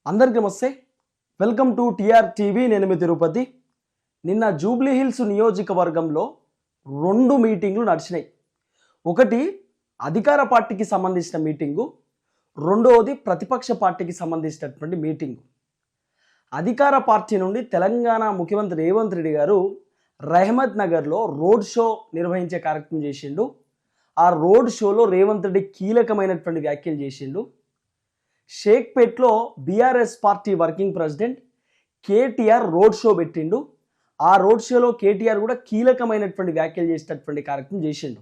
అందరికీ నమస్తే. Welcome to TR TV. నేను మీ తిరుపతి. నిన్న జూబ్లీ హిల్స్ నియోజకవర్గంలో 2 మీటింగ్లు నడిచినాయి. ఒకటి అధికార పార్టీకి సంబంధించిన మీటింగు, రెండవది ప్రతిపక్ష పార్టీకి సంబంధించినటువంటి మీటింగు. అధికార పార్టీ నుండి తెలంగాణ ముఖ్యమంత్రి రేవంత్ రెడ్డి గారు రహమత్ నగర్లో రోడ్ షో నిర్వహించే కార్యక్రమం చేసిండు. ఆ రోడ్ షోలో రేవంత్ రెడ్డి కీలకమైనటువంటి వ్యాఖ్యలు చేసిండు. షేక్పేట్లో BRS party working president KTR road show పెట్టిండు. ఆ రోడ్ షోలో కేటీఆర్ కూడా కీలకమైనటువంటి వ్యాఖ్యలు చేసేటటువంటి కార్యక్రమం చేసిండు.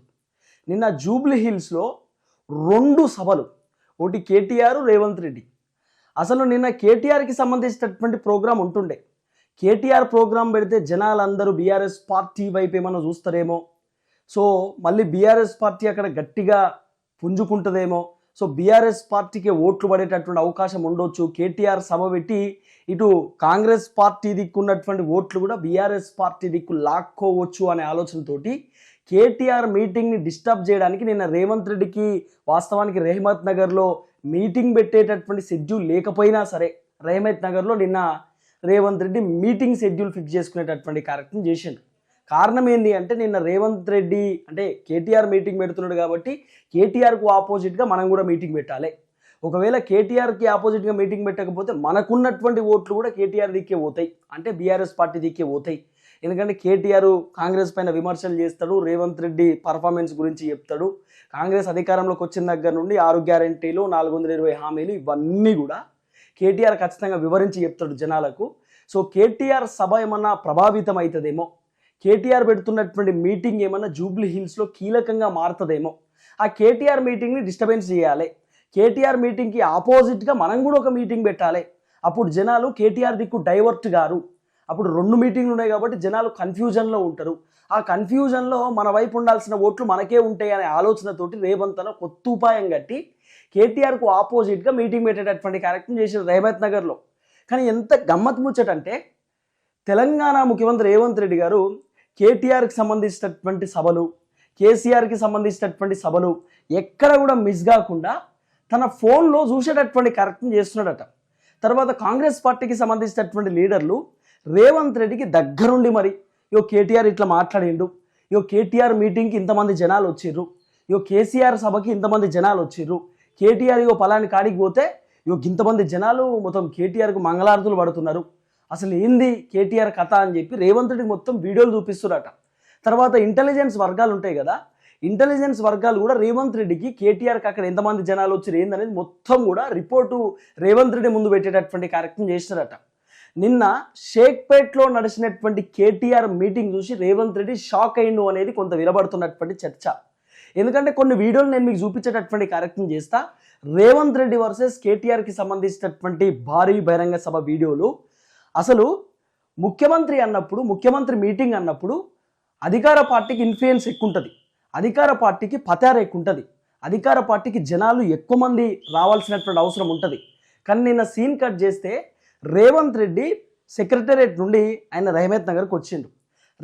నిన్న జూబ్లీ హిల్స్లో 2 సభలు, ఒకటి కేటీఆర్, రేవంత్ రెడ్డి. అసలు నిన్న కేటీఆర్కి సంబంధించినటువంటి ప్రోగ్రాం ఉంటుండే. కేటీఆర్ ప్రోగ్రాం పెడితే జనాలందరూ బీఆర్ఎస్ పార్టీ వైపు ఏమన్నా చూస్తారేమో, సో మళ్ళీ బీఆర్ఎస్ పార్టీ అక్కడ గట్టిగా పుంజుకుంటుందేమో, సో బీఆర్ఎస్ పార్టీకి ఓట్లు పడేటటువంటి అవకాశం ఉండొచ్చు. కేటీఆర్ సభ పెట్టి ఇటు కాంగ్రెస్ పార్టీ దిక్కున్నటువంటి ఓట్లు కూడా బీఆర్ఎస్ పార్టీ దిక్కు లాక్కోవచ్చు అనే ఆలోచనతోటి కేటీఆర్ మీటింగ్ని డిస్టర్బ్ చేయడానికి నిన్న రేవంత్ రెడ్డికి వాస్తవానికి రెహమత్ నగర్లో మీటింగ్ పెట్టేటటువంటి షెడ్యూల్ లేకపోయినా సరే రెహమత్ నగర్లో నిన్న Revanth Reddy meeting schedule fix చేసుకునేటటువంటి కార్యక్రమం చేసిండు. కారణం ఏంటి అంటే నిన్న రేవంత్ రెడ్డి అంటే కేటీఆర్ మీటింగ్ పెడుతున్నాడు కాబట్టి కేటీఆర్కు ఆపోజిట్గా మనం కూడా మీటింగ్ పెట్టాలి. ఒకవేళ కేటీఆర్కి ఆపోజిట్గా మీటింగ్ పెట్టకపోతే మనకున్నటువంటి ఓట్లు కూడా కేటీఆర్ దిక్కే పోతాయి, అంటే బీఆర్ఎస్ పార్టీ దిక్కే పోతాయి. ఎందుకంటే కేటీఆర్ కాంగ్రెస్ పైన విమర్శలు చేస్తాడు, రేవంత్ రెడ్డి పర్ఫార్మెన్స్ గురించి చెప్తాడు. కాంగ్రెస్ అధికారంలోకి వచ్చిన దగ్గర నుండి 6 గ్యారెంటీలు, 420 హామీలు ఇవన్నీ కూడా కేటీఆర్ ఖచ్చితంగా వివరించి చెప్తాడు జనాలకు. సో కేటీఆర్ సభ ఏమన్నా ప్రభావితం అవుతుందేమో, కేటీఆర్ పెడుతున్నటువంటి మీటింగ్ ఏమన్నా జూబ్లీ హిల్స్లో కీలకంగా మారుతుందేమో, ఆ కేటీఆర్ మీటింగ్ని డిస్టర్బెన్స్ చేయాలి. కేటీఆర్ మీటింగ్కి ఆపోజిట్గా మనం కూడా ఒక మీటింగ్ పెట్టాలి. అప్పుడు జనాలు కేటీఆర్ దిక్కు డైవర్ట్ గారు. అప్పుడు 2 మీటింగ్లు ఉన్నాయి కాబట్టి జనాలు కన్ఫ్యూజన్లో ఉంటారు. ఆ కన్ఫ్యూజన్లో మన వైపు ఉండాల్సిన ఓట్లు మనకే ఉంటాయి అనే ఆలోచనతోటి రేవంత్ అన్న కొత్త ఉపాయం కట్టి కేటీఆర్కు ఆపోజిట్గా మీటింగ్ పెట్టేటటువంటి కార్యక్రమం చేసిన రెహమత్ నగర్లో. కానీ ఎంత గమ్మత్ ముచ్చటంటే తెలంగాణ ముఖ్యమంత్రి రేవంత్ రెడ్డి గారు కేటీఆర్కి సంబంధించినటువంటి సభలు, కేసీఆర్కి సంబంధించినటువంటి సభలు ఎక్కడ కూడా మిస్ కాకుండా తన ఫోన్లో చూసేటటువంటి కార్యక్రమం చేస్తున్నాడట. తర్వాత కాంగ్రెస్ పార్టీకి సంబంధించినటువంటి లీడర్లు రేవంత్ రెడ్డికి దగ్గరుండి మరి కేటీఆర్ ఇట్లా మాట్లాడిండు, కేటీఆర్ మీటింగ్కి ఇంతమంది జనాలు వచ్చిర్రు, కేసీఆర్ సభకి ఇంతమంది జనాలు వచ్చిర్రు, కేటీఆర్ పలాని కాడికి పోతే ఇంతమంది జనాలు మొత్తం కేటీఆర్కు మంగళారతులు పడుతున్నారు, అసలు ఏంది కేటీఆర్ కథ అని చెప్పి రేవంత్ రెడ్డికి మొత్తం వీడియోలు చూపిస్తున్నారట. తర్వాత ఇంటెలిజెన్స్ వర్గాలు ఉంటాయి కదా, ఇంటెలిజెన్స్ వర్గాలు కూడా రేవంత్ రెడ్డికి కేటీఆర్కి అక్కడ ఎంతమంది జనాలు వచ్చారు ఏందనేది మొత్తం కూడా రిపోర్టు రేవంత్ రెడ్డి ముందు పెట్టేటటువంటి కార్యక్రమం చేస్తారట. నిన్న షేక్పేట్లో నడిచినటువంటి కేటీఆర్ మీటింగ్ చూసి రేవంత్ రెడ్డి షాక్ అయ్యిండు అనేది కొంత వినబడుతున్నటువంటి చర్చ. ఎందుకంటే కొన్ని వీడియోలు నేను మీకు చూపించేటటువంటి కార్యక్రమం చేస్తా. రేవంత్ రెడ్డి వర్సెస్ కేటీఆర్కి సంబంధించినటువంటి భారీ బహిరంగ సభ వీడియోలు. అసలు ముఖ్యమంత్రి అన్నప్పుడు, ముఖ్యమంత్రి మీటింగ్ అన్నప్పుడు అధికార పార్టీకి ఇన్ఫ్లుయెన్స్ ఎక్కువ ఉంటుంది, అధికార పార్టీకి పతారు ఎక్కువ ఉంటుంది, అధికార పార్టీకి జనాలు ఎక్కువ మంది రావాల్సినటువంటి అవసరం ఉంటుంది. కానీ నిన్న సీన్ కట్ చేస్తే రేవంత్ రెడ్డి సెక్రటేరియట్ నుండి ఆయన రెహమత్ నగర్కి వచ్చిండు.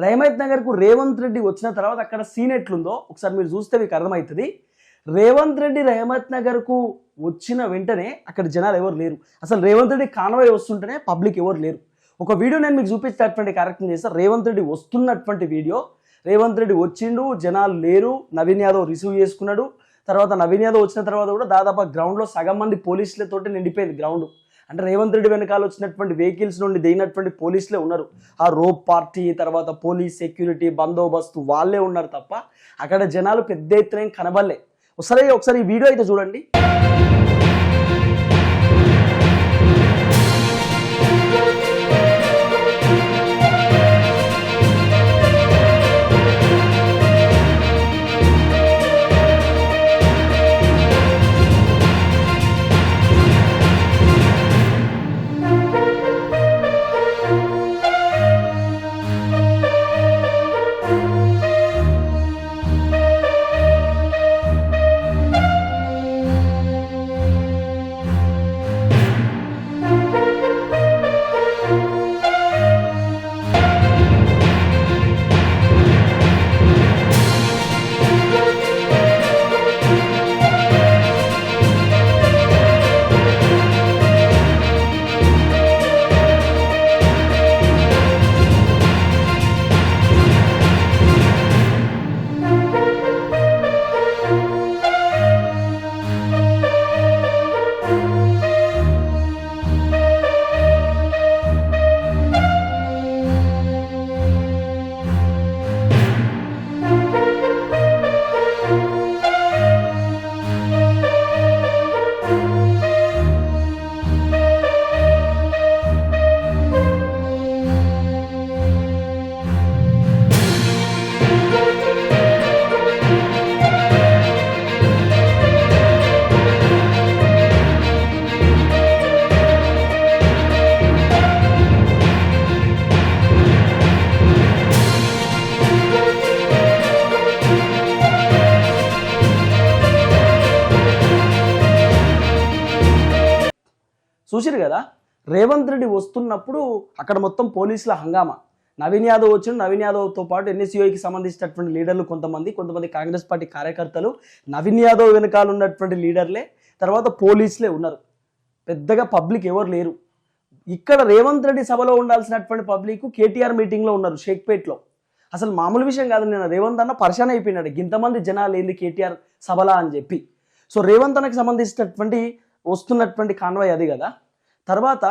రెహమత్ నగర్కు రేవంత్ రెడ్డి వచ్చిన తర్వాత అక్కడ సీన్ ఎట్లుందో ఒకసారి మీరు చూస్తే మీకు అర్థమవుతుంది. రేవంత్ రెడ్డి రెహమత్ నగర్కు వచ్చిన వెంటనే అక్కడ జనాలు ఎవరు లేరు. అసలు రేవంత్ రెడ్డి కాన్వాయ్ వస్తుంటేనే పబ్లిక్ ఎవరు లేరు. ఒక వీడియో నేను మీకు చూపించేటటువంటి కార్యక్రమం చేస్తాను. రేవంత్ రెడ్డి వస్తున్నటువంటి వీడియో. రేవంత్ రెడ్డి వచ్చిండు, జనాలు లేరు, నవీన్ యాదవ్ రిసీవ్ చేసుకున్నాడు. తర్వాత నవీన్ యాదవ్ వచ్చిన తర్వాత కూడా దాదాపు గ్రౌండ్లో సగం మంది పోలీసులతోటి నిండిపోయింది గ్రౌండ్. అంటే రేవంత్ రెడ్డి వెనకాల వచ్చినటువంటి వెహికల్స్ నుండి దిగినటువంటి పోలీసులే ఉన్నారు. ఆ రోప్ పార్టీ, తర్వాత పోలీస్ సెక్యూరిటీ బందోబస్తు వాళ్ళే ఉన్నారు తప్ప అక్కడ జనాలు పెద్ద ఎత్తున కనబడలే. ఒకసారి ఈ వీడియో అయితే చూడండి. చూసిరు కదా, రేవంత్ రెడ్డి వస్తున్నప్పుడు అక్కడ మొత్తం పోలీసుల హంగామా. నవీన్ యాదవ్ వచ్చిన, నవీన్ యాదవ్తో పాటు ఎన్ఎస్యూఐకి సంబంధించినటువంటి లీడర్లు కొంతమంది కాంగ్రెస్ పార్టీ కార్యకర్తలు, నవీన్ యాదవ్ వెనకాల ఉన్నటువంటి లీడర్లే, తర్వాత పోలీసులే ఉన్నారు. పెద్దగా పబ్లిక్ ఎవరు లేరు. ఇక్కడ రేవంత్ రెడ్డి సభలో ఉండాల్సినటువంటి పబ్లిక్ కేటీఆర్ మీటింగ్లో ఉన్నారు షేక్పేట్లో. అసలు మామూలు విషయం కాదు. నేను రేవంత్ అన్న పరిశాన్ అయిపోయినాడు, ఇంతమంది జనాలు ఏంది కేటీఆర్ సభలా అని చెప్పి. సో రేవంత్ అన్నకి సంబంధించినటువంటి వస్తున్నటువంటి కాన్వాయ్ అది కదా. తర్వాత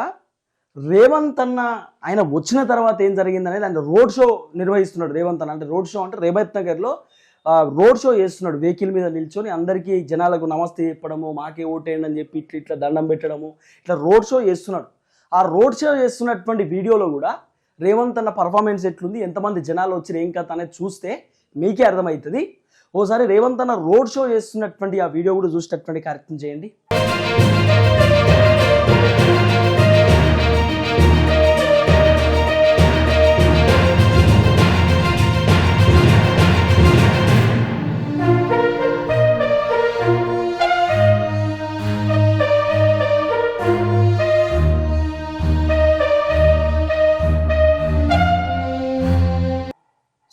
రేవంత్ అన్న ఆయన వచ్చిన తర్వాత ఏం జరిగింది అనేది, ఆయన రోడ్ షో నిర్వహిస్తున్నాడు రేవంత్ అన్న. అంటే రోడ్ షో అంటే రేవంత్ నగర్లో రోడ్ షో చేస్తున్నాడు, వెహికల్ మీద నిల్చొని అందరికీ జనాలకు నమస్తే చెప్పడము, మాకే ఓటేయండి అని చెప్పి ఇట్లా దండం పెట్టడము, ఇట్లా రోడ్ షో చేస్తున్నాడు. ఆ రోడ్ షో చేస్తున్నటువంటి వీడియోలో కూడా రేవంత్ అన్న పర్ఫార్మెన్స్ ఎట్లుంది, ఎంతమంది జనాలు వచ్చి ఏం కథ అనేది చూస్తే మీకే అర్థమవుతుంది. ఓసారి రేవంత్ అన్న రోడ్ షో చేస్తున్నటువంటి ఆ వీడియో కూడా చూసేటటువంటి కార్యక్రమం చేయండి.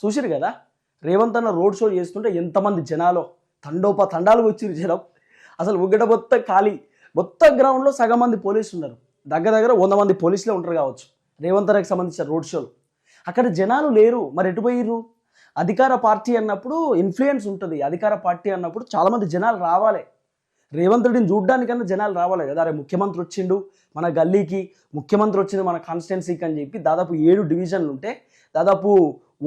చూసిరు కదా, రేవంత్ అన్న రోడ్ షో చేస్తుంటే ఎంతమంది జనాలో తండాలు వచ్చిరు జనం. అసలు ఉగ్గడ మొత్తం ఖాళీ, మొత్తం గ్రౌండ్లో సగం మంది పోలీసులు ఉన్నారు. దగ్గర 100 మంది పోలీసులే ఉంటారు కావచ్చు రేవంత్ అన్నకి సంబంధించిన రోడ్ షోలు. అక్కడ జనాలు లేరు, మరి ఎటు పోయిర్రు? అధికార పార్టీ అన్నప్పుడు ఇన్ఫ్లుయెన్స్ ఉంటుంది. అధికార పార్టీ అన్నప్పుడు చాలామంది జనాలు రావాలి, రేవంత్ రెడ్డిని చూడ్డానికన్నా జనాలు రావాలి కదా. అరే ముఖ్యమంత్రి వచ్చిండు మన గల్లీకి, ముఖ్యమంత్రి వచ్చిండు మన కాన్స్టిట్యున్సీకి అని చెప్పి దాదాపు 7 డివిజన్లు ఉంటే దాదాపు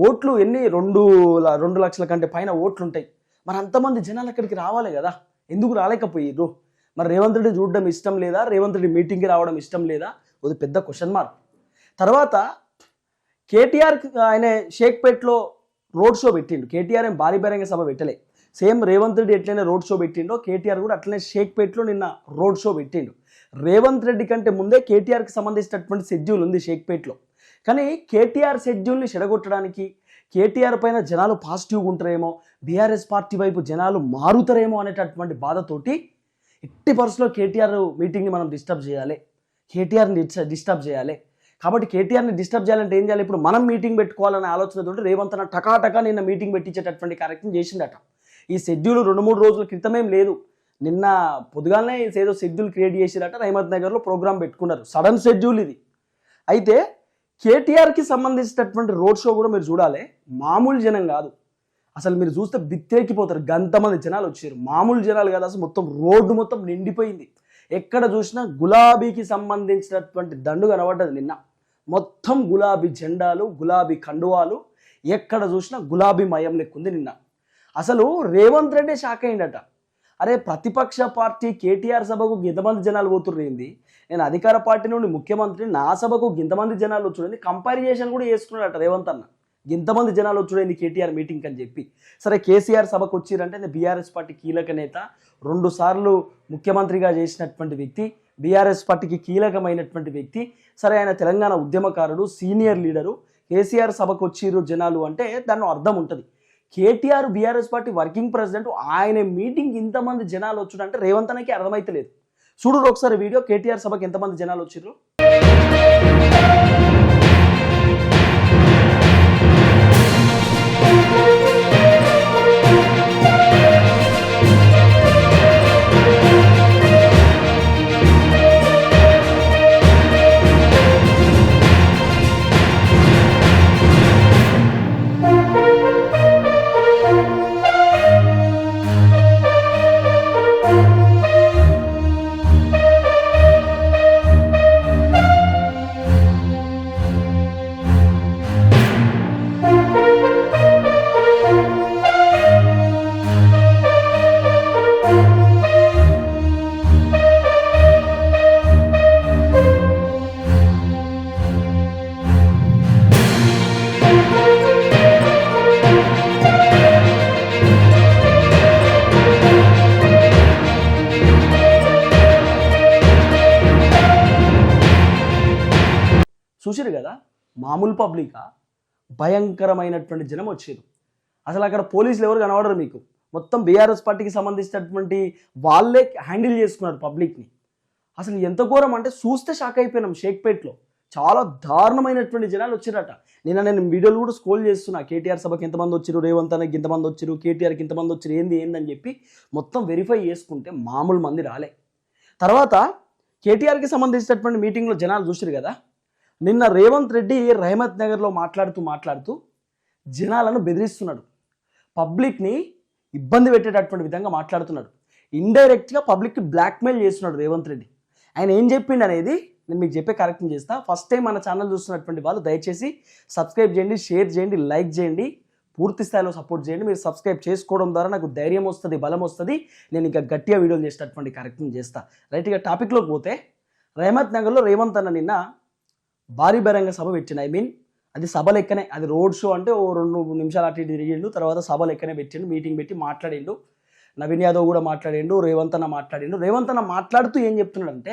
ఓట్లు ఎన్ని 2 లక్షల కంటే పైన ఓట్లు ఉంటాయి. మరి అంతమంది జనాలు అక్కడికి రావాలి కదా, ఎందుకు రాలేకపోయారు? మరి రేవంత్ రెడ్డి చూడడం ఇష్టం లేదా, రేవంత్ రెడ్డి మీటింగ్కి రావడం ఇష్టం లేదా? అది పెద్ద క్వశ్చన్ మార్క్. తర్వాత కేటీఆర్ ఆయన షేక్పేట్లో రోడ్ షో పెట్టిండు. కేటీఆర్ ఏం భారీ బహిరంగ సభ పెట్టలే. సేమ్ రేవంత్ రెడ్డి ఎట్లయినా రోడ్ షో పెట్టిండో కేటీఆర్ కూడా అట్లనే షేక్పేట్లో నిన్న రోడ్ షో పెట్టిండు. రేవంత్ రెడ్డి కంటే ముందే కేటీఆర్కి సంబంధించినటువంటి షెడ్యూల్ ఉంది షేక్పేట్లో. కానీ కేటీఆర్ షెడ్యూల్ని చెడగొట్టడానికి, కేటీఆర్ పైన జనాలు పాజిటివ్గా ఉంటారేమో, బీఆర్ఎస్ పార్టీ వైపు జనాలు మారుతారేమో అనేటటువంటి బాధతోటి ఎట్టి పరిస్థితుల్లో కేటీఆర్ మీటింగ్ని మనం డిస్టర్బ్ చేయాలి, కేటీఆర్ని డిస్టర్బ్ చేయాలి. కాబట్టి కేటీఆర్ని డిస్టర్బ్ చేయాలంటే ఏం చేయాలి? ఇప్పుడు మనం మీటింగ్ పెట్టుకోవాలనే ఆలోచనతో రేవంత్ అన్న టకాటకా నిన్న మీటింగ్ పెట్టించేటటువంటి కార్యక్రమం చేసిండట. ఈ షెడ్యూల్ 2-3 రోజుల క్రితమేం లేదు, నిన్న పొద్దుగానే ఏదో షెడ్యూల్ క్రియేట్ చేసిరట. రేవంత్ నగర్లో ప్రోగ్రామ్ పెట్టుకున్నారు, సడన్ షెడ్యూల్ ఇది. అయితే కేటీఆర్కి సంబంధించినటువంటి రోడ్ షో కూడా మీరు చూడాలి, మామూలు జనం కాదు. అసలు మీరు చూస్తే బిత్తెక్కిపోతారు, గంతమంది జనాలు వచ్చారు. మామూలు జనాలు కాదు, అసలు మొత్తం రోడ్డు మొత్తం నిండిపోయింది. ఎక్కడ చూసినా గులాబీకి సంబంధించినటువంటి దండు కనబడ్డది నిన్న. మొత్తం గులాబీ జెండాలు, గులాబీ కండువాలు, ఎక్కడ చూసినా గులాబీ మయం లెక్కుంది నిన్న. అసలు రేవంత్ రెడ్డి షాక్ అయిందట. అరే ప్రతిపక్ష పార్టీ కేటీఆర్ సభకు ఇంతమంది జనాలు పోతుర్రేంది, నేను అధికార పార్టీ నుండి ముఖ్యమంత్రి, నా సభకు ఇంతమంది జనాలు వచ్చుడని కంపారిజేషన్ కూడా చేసుకున్నాడట రేవంత్ అన్న. ఇంతమంది జనాలు వచ్చుడేంది కేటీఆర్ మీటింగ్ అని చెప్పి. సరే కేసీఆర్ సభకు వచ్చిరంటే బీఆర్ఎస్ పార్టీ కీలక నేత, 2 సార్లు ముఖ్యమంత్రిగా చేసినటువంటి వ్యక్తి, బీఆర్ఎస్ పార్టీకి కీలకమైనటువంటి వ్యక్తి. సరే ఆయన తెలంగాణ ఉద్యమకారుడు, సీనియర్ లీడరు. కేసీఆర్ సభకు వచ్చిర్రు జనాలు అంటే దానిలో అర్థం ఉంటుంది. KTR BRS party working president, ఆయన మీటింగ్ ఇంతమంది జనాలు వచ్చుడంటే రేవంత్ అన్నకి అర్థమైతలేదు. చూడు ఒకసారి వీడియో, కేటీఆర్ సభకి ఎంతమంది జనాలు వచ్చిర్రు. చూసిరు కదా, మామూలు పబ్లికా, భయంకరమైనటువంటి జనం వచ్చారు. అసలు అక్కడ పోలీసులు ఎవరు కనబడరు మీకు, మొత్తం బీఆర్ఎస్ పార్టీకి సంబంధించినటువంటి వాళ్ళే హ్యాండిల్ చేసుకున్నారు పబ్లిక్ని. అసలు ఎంత ఘోరం అంటే చూస్తే షాక్ అయిపోయినాం. షేక్పేట్లో చాలా దారుణమైనటువంటి జనాలు వచ్చిరట. నేను వీడియోలు కూడా స్క్రోల్ చేస్తున్నా. కేటీఆర్ సభకి ఎంతమంది వచ్చారు, రేవంత్ అన్నకి ఇంతమంది వచ్చారు, కేటీఆర్కి ఇంతమంది వచ్చారు, ఏందని చెప్పి మొత్తం వెరిఫై చేసుకుంటే మామూలు మంది రాలే. తర్వాత కేటీఆర్కి సంబంధించినటువంటి మీటింగ్లో జనాలు చూసారు కదా. నిన్న రేవంత్ రెడ్డి రహమత్ నగర్లో మాట్లాడుతూ జనాలను బెదిరిస్తున్నాడు, పబ్లిక్ని ఇబ్బంది పెట్టేటటువంటి విధంగా మాట్లాడుతున్నాడు. ఇండైరెక్ట్గా పబ్లిక్కి బ్లాక్మెయిల్ చేస్తున్నాడు రేవంత్ రెడ్డి. ఆయన ఏం చెప్పిండు అనేది నేను మీకు చెప్పే కార్యక్రమం చేస్తా. ఫస్ట్ టైం మన ఛానల్ చూస్తున్నటువంటి వాళ్ళు దయచేసి సబ్స్క్రైబ్ చేయండి, షేర్ చేయండి, లైక్ చేయండి, పూర్తి స్థాయిలో సపోర్ట్ చేయండి. మీరు సబ్స్క్రైబ్ చేసుకోవడం ద్వారా నాకు ధైర్యం వస్తుంది, బలం వస్తుంది. నేను ఇంకా గట్టిగా వీడియోలు చేసేటటువంటి కార్యక్రమం చేస్తా. రైట్గా టాపిక్లోకి పోతే, రహమత్ నగర్లో రేవంత్ అన్న నిన్న భారీ బహిరంగ సభ పెట్టిండు. అది సభ లెక్కనే, అది రోడ్ షో అంటే ఓ 2 నిమిషాలు అటు ఇటు తిరిగిండు. తర్వాత సభ లెక్కనే పెట్టిండు, మీటింగ్ పెట్టి మాట్లాడిండు. నవీన్ యాదవ్ కూడా మాట్లాడిండు, రేవంత్ అన్న మాట్లాడిండు. రేవంత్ అన్న మాట్లాడుతూ ఏం చెప్తున్నాడంటే,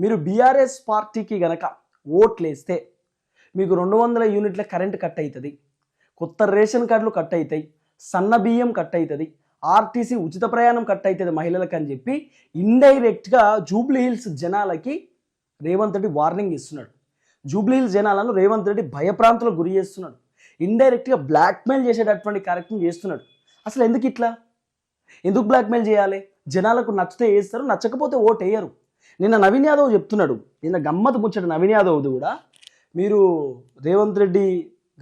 మీరు బీఆర్ఎస్ పార్టీకి గనక ఓట్లేస్తే మీకు 200 యూనిట్ల కరెంట్ కట్ అవుతుంది, కొత్త రేషన్ కార్డులు కట్ అవుతాయి, సన్న బియ్యం కట్ అవుతుంది, ఆర్టీసీ ఉచిత ప్రయాణం కట్ అవుతుంది మహిళలకు అని చెప్పి ఇండైరెక్ట్గా జూబ్లీ హిల్స్ జనాలకి రేవంత్ రెడ్డి వార్నింగ్ ఇస్తున్నాడు. జూబ్లీ హిల్స్ జనాలను రేవంత్ రెడ్డి భయప్రాంతులకు గురి చేస్తున్నాడు. ఇండైరెక్ట్గా బ్లాక్మెయిల్ చేసేటటువంటి కార్యక్రమం చేస్తున్నాడు. అసలు ఎందుకు బ్లాక్మెయిల్ చేయాలి? జనాలకు నచ్చితే వేస్తారు, నచ్చకపోతే ఓటు వేయరు. నిన్న నవీన్ యాదవ్ చెప్తున్నాడు, నిన్న గమ్మత్ ముచ్చట నవీన్ యాదవ్ది కూడా, మీరు రేవంత్ రెడ్డి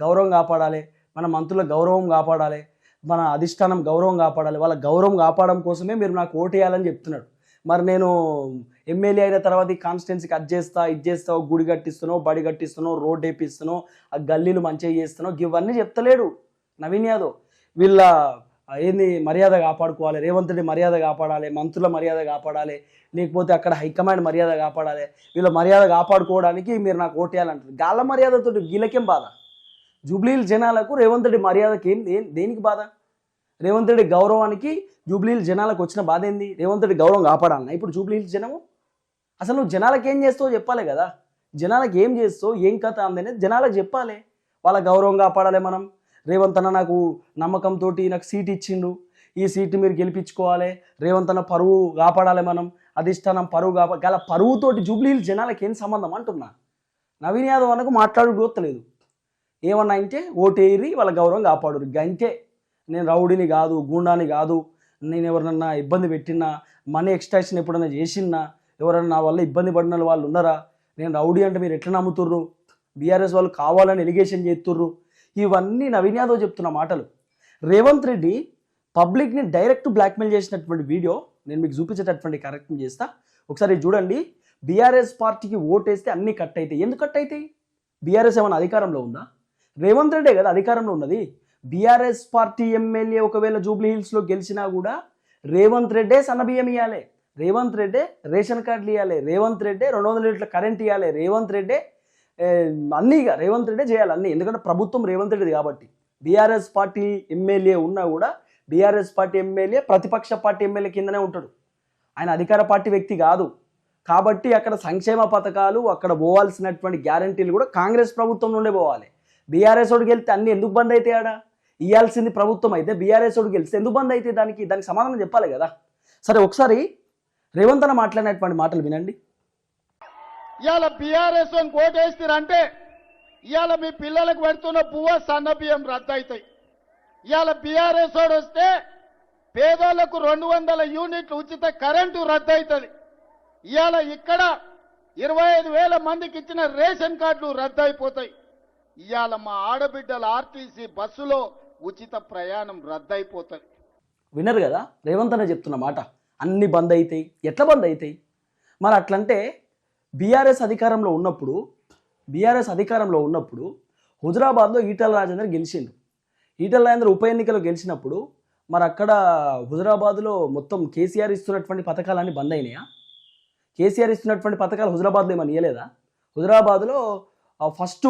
గౌరవం కాపాడాలి, మన మంత్రుల గౌరవం కాపాడాలి, మన అధిష్టానం గౌరవం కాపాడాలి, వాళ్ళ గౌరవం కాపాడడం కోసమే మీరు నాకు ఓటు వేయాలని చెప్తున్నాడు. మరి నేను ఎమ్మెల్యే అయిన తర్వాత ఈ కాన్స్టిట్యున్సీకి అది చేస్తా, ఇది చేస్తావు, గుడి కట్టిస్తున్నావు, బడి కట్టిస్తున్నావు, రోడ్ వేపిస్తున్నావు, ఆ గల్లీలు మంచిగా చేస్తున్నావు, ఇవన్నీ చెప్తలేడు నవీన్ యాదవ్. వీళ్ళ ఏంది మర్యాద కాపాడుకోవాలి, రేవంత్ రెడ్డి మర్యాద కాపాడాలి, మంత్రుల మర్యాద కాపాడాలి, లేకపోతే అక్కడ హైకమాండ్ మర్యాద కాపాడాలి, వీళ్ళ మర్యాద కాపాడుకోవడానికి మీరు నాకు ఓటేయాలంటారు. గాళ్ళ మర్యాదతో వీళ్ళకేం బాధ? జూబ్లీహిల్స్ జనాలకు రేవంత్ రెడ్డి మర్యాదకి దేనికి బాధ? రేవంత్ రెడ్డి గౌరవానికి జూబ్లీహిల్స్ జనాలకు వచ్చిన బాధ ఏంది? రేవంత్ రెడ్డి గౌరవం కాపాడాలన్నా ఇప్పుడు జూబ్లీహిల్స్ జనము? అసలు నువ్వు జనాలకు ఏం చేస్తావో చెప్పాలి కదా. జనాలకు ఏం చేస్తావు, ఏం కథ అనేది జనాలకు చెప్పాలి. వాళ్ళ గౌరవం కాపాడాలి. మనం రేవంత్ అన్న నాకు నమ్మకంతో నాకు సీట్ ఇచ్చిండు, ఈ సీటు మీరు గెలిపించుకోవాలి, రేవంత్ అన్న పరువు కాపాడాలి, మనం అధిష్టానం పరువు గల పరువుతోటి జూబ్లీహిల్స్ జనాలకు ఏం సంబంధం అంటున్నా. నవీన్ యాదవ్ అన్నకు మాట్లాడు గోత్తలేదు. ఏమన్నా అంటే ఓటేరి వాళ్ళ గౌరవం కాపాడు గంటే. నేను రౌడీని కాదు, గూండాని కాదు, నేను ఎవరినన్నా ఇబ్బంది పెట్టినా, మనీ ఎక్స్ట్రాక్షన్ ఎప్పుడన్నా చేసినా, ఎవరన్నా నా వల్ల ఇబ్బంది పడిన వాళ్ళు ఉన్నారా, నేను రౌడీ అంటే మీరు ఎట్లా నమ్ముతుర్రు, బీఆర్ఎస్ వాళ్ళు కావాలని ఎలిగేషన్ చేస్తుర్రు, ఇవన్నీ నవీన్ యాదవ్ చెప్తున్న మాటలు. రేవంత్ రెడ్డి పబ్లిక్ని డైరెక్ట్ బ్లాక్మెయిల్ చేసినటువంటి వీడియో నేను మీకు చూపించేటటువంటి కార్యక్రమం చేస్తా. ఒకసారి చూడండి. బీఆర్ఎస్ పార్టీకి ఓటేస్తే అన్నీ కట్ అవుతాయి. ఎందుకు కట్ అవుతాయి? బీఆర్ఎస్ ఏమైనా అధికారంలో ఉందా? రేవంత్ రెడ్డే కదా అధికారంలో ఉన్నది. బీఆర్ఎస్ పార్టీ ఎమ్మెల్యే ఒకవేళ జూబ్లీ హిల్స్లో గెలిచినా కూడా రేవంత్ రెడ్డే సన్నబియ్యం ఇవ్వాలి, రేవంత్ రెడ్డే రేషన్ కార్డులు ఇవ్వాలి, రేవంత్ రెడ్డే 200 యూనిట్ల కరెంట్ ఇవ్వాలి, రేవంత్ రెడ్డే అన్నీగా రేవంత్ రెడ్డే చేయాలి అన్నీ. ఎందుకంటే ప్రభుత్వం రేవంత్ రెడ్డిది కాబట్టి. బీఆర్ఎస్ పార్టీ ఎమ్మెల్యే ఉన్నా కూడా బీఆర్ఎస్ పార్టీ ఎమ్మెల్యే ప్రతిపక్ష పార్టీ ఎమ్మెల్యే కిందనే ఉంటాడు. ఆయన అధికార పార్టీ వ్యక్తి కాదు కాబట్టి అక్కడ సంక్షేమ పథకాలు, అక్కడ పోవాల్సినటువంటి గ్యారంటీలు కూడా కాంగ్రెస్ ప్రభుత్వం నుండే పోవాలి. బీఆర్ఎస్ ఓడికి వెళ్తే అన్ని ఎందుకు బంద్ అవుతాయి? ఆడ ఇవ్వాల్సింది ప్రభుత్వం అయితే బీఆర్ఎస్ ఓడికి వెళ్తే ఎందుకు బంద్ అవుతాయి? దానికి సమాధానం చెప్పాలి కదా. సరే ఒకసారి రేవంత్ అన్న మాట్లాడినటువంటి మాటలు వినండి. ఇవాళ బీఆర్ఎస్ ఓటేస్తారంటే ఇవాళ మీ పిల్లలకు పెడుతున్న పువ్వ సన్న బియ్యం రద్దు అవుతాయి. ఇవాళ బీఆర్ఎస్ ఓడి వస్తే పేదోళ్లకు 200 యూనిట్లు ఉచిత కరెంటు రద్దు అవుతుంది. ఇవాళ ఇక్కడ 25,000 మందికి ఇచ్చిన రేషన్ కార్డులు రద్దు అయిపోతాయి. ఇవాళ మా ఆడబిడ్డల ఆర్టీసీ బస్సులో ఉచిత ప్రయాణం రద్దు అయిపోతుంది. వినరు కదా రేవంత్ అన్న చెప్తున్న మాట. అన్ని బంద్ అవుతాయి. ఎట్లా బంద్ అవుతాయి? మరి అట్లంటే బీఆర్ఎస్ అధికారంలో ఉన్నప్పుడు హుజరాబాద్లో ఈటల రాజేందర్ గెలిచిండు. ఈటల రాజేందర్ ఉప ఎన్నికలో గెలిచినప్పుడు మరి అక్కడ హుజరాబాద్లో మొత్తం కేసీఆర్ ఇస్తున్నటువంటి పథకాలన్నీ బంద్ అయినాయా? కేసీఆర్ ఇస్తున్నటువంటి పథకాలు హుజరాబాద్లో ఏమని ఇవ్వలేదా? హుజరాబాద్లో ఫస్ట్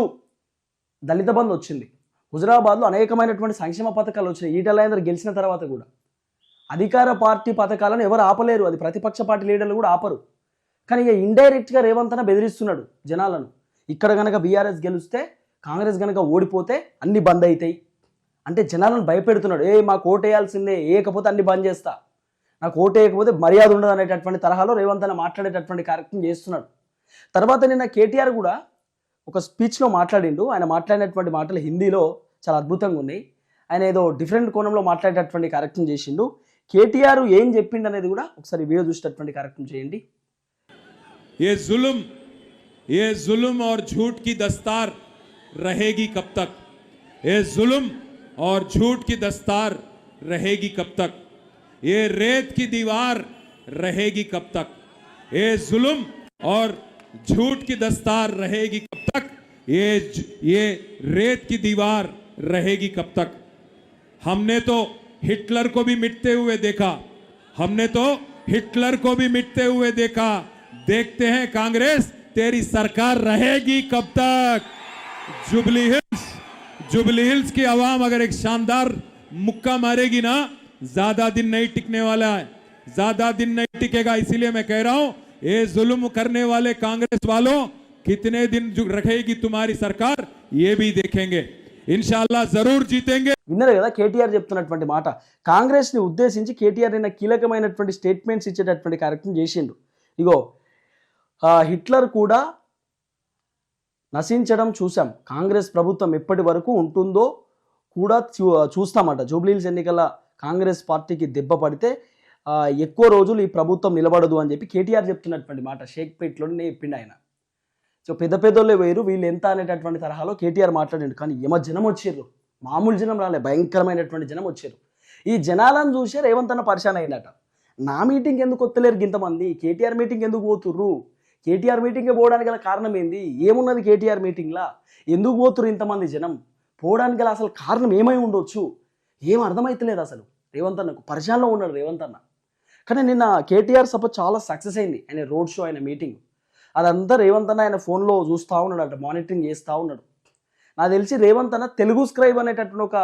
దళిత బంధు వచ్చింది. హుజరాబాద్లో అనేకమైనటువంటి సంక్షేమ పథకాలు వచ్చినాయి. ఈటల రాజేందర్ గెలిచిన తర్వాత కూడా అధికార పార్టీ పథకాలను ఎవరు ఆపలేరు, అది ప్రతిపక్ష పార్టీ లీడర్లు కూడా ఆపరు. కానీ ఇక ఇండైరెక్ట్గా రేవంత్ అన్న బెదిరిస్తున్నాడు జనాలను. ఇక్కడ కనుక బీఆర్ఎస్ గెలిస్తే, కాంగ్రెస్ కనుక ఓడిపోతే అన్ని బంద్ అవుతాయి అంటే జనాలను భయపెడుతున్నాడు. మాకు ఓటేయాల్సిందే, ఏకపోతే అన్ని బంద్ చేస్తా. నాకు ఓటు వేయకపోతే మర్యాద ఉండదు అనేటటువంటి తరహాలో రేవంత్ అన్న మాట్లాడేటటువంటి కార్యక్రమం చేస్తున్నాడు. తర్వాత నిన్న కేటీఆర్ కూడా ఒక స్పీచ్లో మాట్లాడిండు. ఆయన మాట్లాడినటువంటి మాటలు హిందీలో చాలా అద్భుతంగా ఉన్నాయి. ఆయన ఏదో డిఫరెంట్ కోణంలో మాట్లాడేటటువంటి కార్యక్రమం చేసిండు. కేటీఆర్ ఏం చెప్పిండు అనేది కూడా ఒకసారి వీడియో చూసేటటువంటి కార్యక్రమం చేయండి. ये जुल्म और झूठ की दस्तार रहेगी कब तक? ये जुल्म और झूठ की दस्तार रहेगी कब तक? ये रेत की दीवार रहेगी कब तक? ये जुल्म और झूठ की दस्तार रहेगी कब तक? ये रेत की दीवार रहेगी कब तक? हमने तो हिटलर को भी मिटते हुए देखा, हमने तो हिटलर को भी मिटते हुए देखा. देखते हैं कांग्रेस तेरी सरकार रहेगी कब तक? जुबली हिल्स की आवाम अगर एक शानदार मुक्का मारेगी ना, ज्यादा दिन नहीं टिकने वाला है, ज्यादा दिन नहीं टिकेगा. इसीलिए मैं कह रहा हूं, ये जुल्म करने वाले कांग्रेस वालों, कितने दिन रखेगी तुम्हारी सरकार, ये भी देखेंगे. इंशाल्लाह जरूर जीतेंगे. విన్నారు కదా కేటీఆర్ చెప్తున్నటువంటి మాట. కాంగ్రెస్ని ఉద్దేశించి కేటీఆర్ నిన్న కీలకమైనటువంటి స్టేట్మెంట్స్ ఇచ్చేటటువంటి కార్యక్రమం చేసిండు. ఇగో హిట్లర్ కూడా నశించడం చూసాం, కాంగ్రెస్ ప్రభుత్వం ఎప్పటి వరకు ఉంటుందో కూడా చూస్తామట. జూబ్లీహిల్స్ ఎన్నికల కాంగ్రెస్ పార్టీకి దెబ్బ పడితే ఎక్కువ రోజులు ఈ ప్రభుత్వం నిలబడదు అని చెప్పి కేటీఆర్ చెప్తున్నటువంటి మాట షేక్పేట్లోనే చెప్పిండు ఆయన. సో పెద్ద పెద్దోళ్ళే వేరు, వీళ్ళు ఎంత అనేటటువంటి తరహాలో కేటీఆర్ మాట్లాడిండు. కానీ జనం వచ్చిర్రు, మామూలు జనం రాలే, భయంకరమైనటువంటి జనం వచ్చారు. ఈ జనాలను చూసే రేవంత్ అన్న పరిశాన్ అయినట. నా మీటింగ్ ఎందుకు వస్తలేరు ఇంతమంది, కేటీఆర్ మీటింగ్ ఎందుకు పోతుర్రు, కేటీఆర్ మీటింగ్కి పోవడానికి గల కారణం ఏంది, ఏమున్నది కేటీఆర్ మీటింగ్లా, ఎందుకు పోతుర్రు ఇంతమంది జనం, పోవడానికి గల అసలు కారణం ఏమై ఉండొచ్చు, ఏం అర్థమైతలేదు అసలు. రేవంత్ అన్నకు పరిశాన్లో ఉన్నాడు రేవంత్ అన్న. కానీ నిన్న కేటీఆర్ సభ చాలా సక్సెస్ అయింది. ఆయన రోడ్ షో, ఆయన మీటింగ్ అదంతా రేవంత్ అన్న ఆయన ఫోన్లో చూస్తూ ఉన్నాడు, మానిటరింగ్ చేస్తూ ఉన్నాడు. నాకు తెలిసి రేవంత్ అన్న తెలుగు స్క్రైబ్ అనేటటువంటి ఒక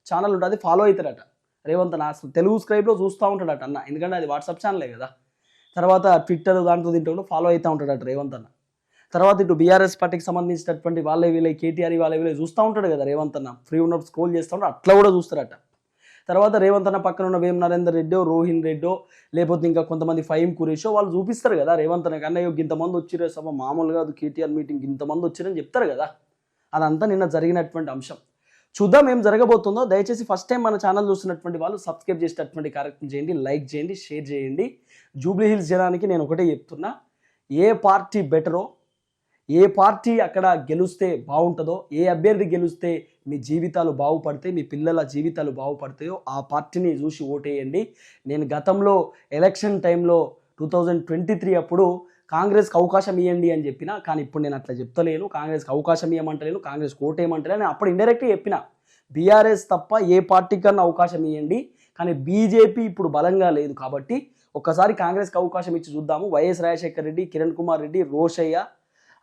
ఛానల్ ఉంటుంది, అది ఫాలో అవుతాడట రేవంత్ అన్న. అసలు తెలుగు స్క్రైబ్లో చూస్తూ ఉంటాడట అన్న, ఎందుకంటే అది వాట్సాప్ ఛానలే కదా. తర్వాత ట్విట్టర్ దాంట్లో తింటూ ఫాలో అవుతూ ఉంటాడట రేవంత్ అన్న. తర్వాత ఇటు బీఆర్ఎస్ పార్టీకి సంబంధించినటువంటి వాళ్ళే వీళ్ళే కేటీఆర్ వాళ్ళే వీళ్ళే చూస్తూ ఉంటాడు కదా రేవంత్ అన్న, ఫ్రీ ఉన్నప్పుడు స్క్రోల్ చేస్తూ ఉంటాడు, అట్లా కూడా చూస్తారట. తర్వాత రేవంత్ అన్న పక్కన ఉన్న వేం నరేందర్ రెడ్డో, రోహిన్ రెడ్డో, లేకపోతే ఇంకా కొంతమంది ఫైమ్ కురేషో వాళ్ళు చూపిస్తారు కదా రేవంత్ అన్న కన్నా, ఇంతమంది వచ్చిరే సభ మామూలు కాదు, కేటీఆర్ మీటింగ్ ఇంతమంది వచ్చిరని చెప్తారు కదా. అదంతా నిన్న జరిగినటువంటి అంశం. చూద్దాం ఏం జరగబోతుందో. దయచేసి ఫస్ట్ టైం మన ఛానల్ చూస్తున్నటువంటి వాళ్ళు సబ్స్క్రైబ్ చేసేటటువంటి కార్యక్రమం చేయండి, లైక్ చేయండి, షేర్ చేయండి. జూబ్లీహిల్స్ జనానికి నేను ఒకటే చెప్తున్నా, ఏ పార్టీ బెటరో, ఏ పార్టీ అక్కడ గెలుస్తే బాగుంటుందో, ఏ అభ్యర్థి గెలిస్తే మీ జీవితాలు బాగుపడతాయి, మీ పిల్లల జీవితాలు బాగుపడతాయో ఆ పార్టీని చూసి ఓటేయండి. నేను గతంలో ఎలక్షన్ టైంలో 2023 అప్పుడు కాంగ్రెస్కి అవకాశం ఇవ్వండి అని చెప్పిన, కానీ ఇప్పుడు నేను అట్లా చెప్తలేను. కాంగ్రెస్కి అవకాశం ఇవ్వమంటలేను, కాంగ్రెస్కి ఓటేయమంటలేను. అప్పుడు ఇండైరెక్ట్గా చెప్పిన, బీఆర్ఎస్ తప్ప ఏ పార్టీ కన్నా అవకాశం ఇవ్వండి, కానీ బీజేపీ ఇప్పుడు బలంగా లేదు కాబట్టి ఒక్కసారి కాంగ్రెస్కి అవకాశం ఇచ్చి చూద్దాము. వైఎస్ రాజశేఖర రెడ్డి, కిరణ్ కుమార్ రెడ్డి, రోషయ్య,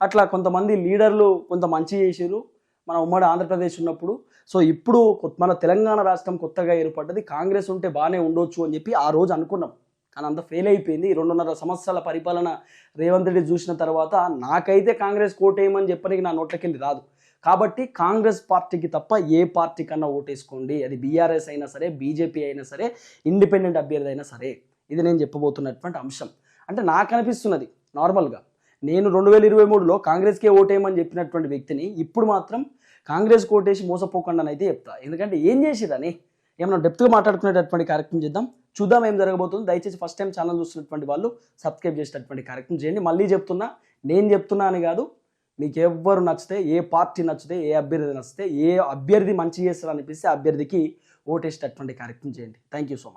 అట్లా కొంతమంది లీడర్లు కొంత మంచి చేసారు మన ఉమ్మడి ఆంధ్రప్రదేశ్ ఉన్నప్పుడు. సో ఇప్పుడు మన తెలంగాణ రాష్ట్రం కొత్తగా ఏర్పడ్డది, కాంగ్రెస్ ఉంటే బాగానే ఉండొచ్చు అని చెప్పి ఆ రోజు అనుకున్నాం. కానీ అంత ఫెయిల్ అయిపోయింది. 2.5 సంవత్సరాల పరిపాలన రేవంత్ రెడ్డి చూసిన తర్వాత నాకైతే కాంగ్రెస్ ఓటేయమని చెప్పడానికి నా నోట్లకెళ్ళి రాదు. కాబట్టి కాంగ్రెస్ పార్టీకి తప్ప ఏ పార్టీ కన్నా ఓటేసుకోండి. అది బీఆర్ఎస్ అయినా సరే, బీజేపీ అయినా సరే, ఇండిపెండెంట్ అభ్యర్థి అయినా సరే. ఇది నేను చెప్పబోతున్నటువంటి అంశం. అంటే నాకు అనిపిస్తున్నది నార్మల్గా, నేను 2023లో కాంగ్రెస్కే ఓటేయమని చెప్పినటువంటి వ్యక్తిని ఇప్పుడు మాత్రం కాంగ్రెస్ ఓటేసి మోసపోకుండా అయితే చెప్తా. ఎందుకంటే ఏం చేసిరని ఏమైనా డెప్త్గా మాట్లాడుకునేటటువంటి కార్యక్రమం చేద్దాం. చూద్దాం ఏం జరగబోతుంది. దయచేసి ఫస్ట్ టైం ఛానల్ చూస్తున్నటువంటి వాళ్ళు సబ్స్క్రైబ్ చేసేటటువంటి కార్యక్రమం చేయండి. మళ్ళీ చెప్తున్నా, నేను చెప్తున్నా అని కాదు, మీకు ఎవరు నచ్చితే, ఏ పార్టీ నచ్చితే, ఏ అభ్యర్థి నచ్చితే, ఏ అభ్యర్థి మంచి చేస్తారు అనిపిస్తే అభ్యర్థికి ఓటేసేటటువంటి కార్యక్రమం చేయండి. Thank you so much.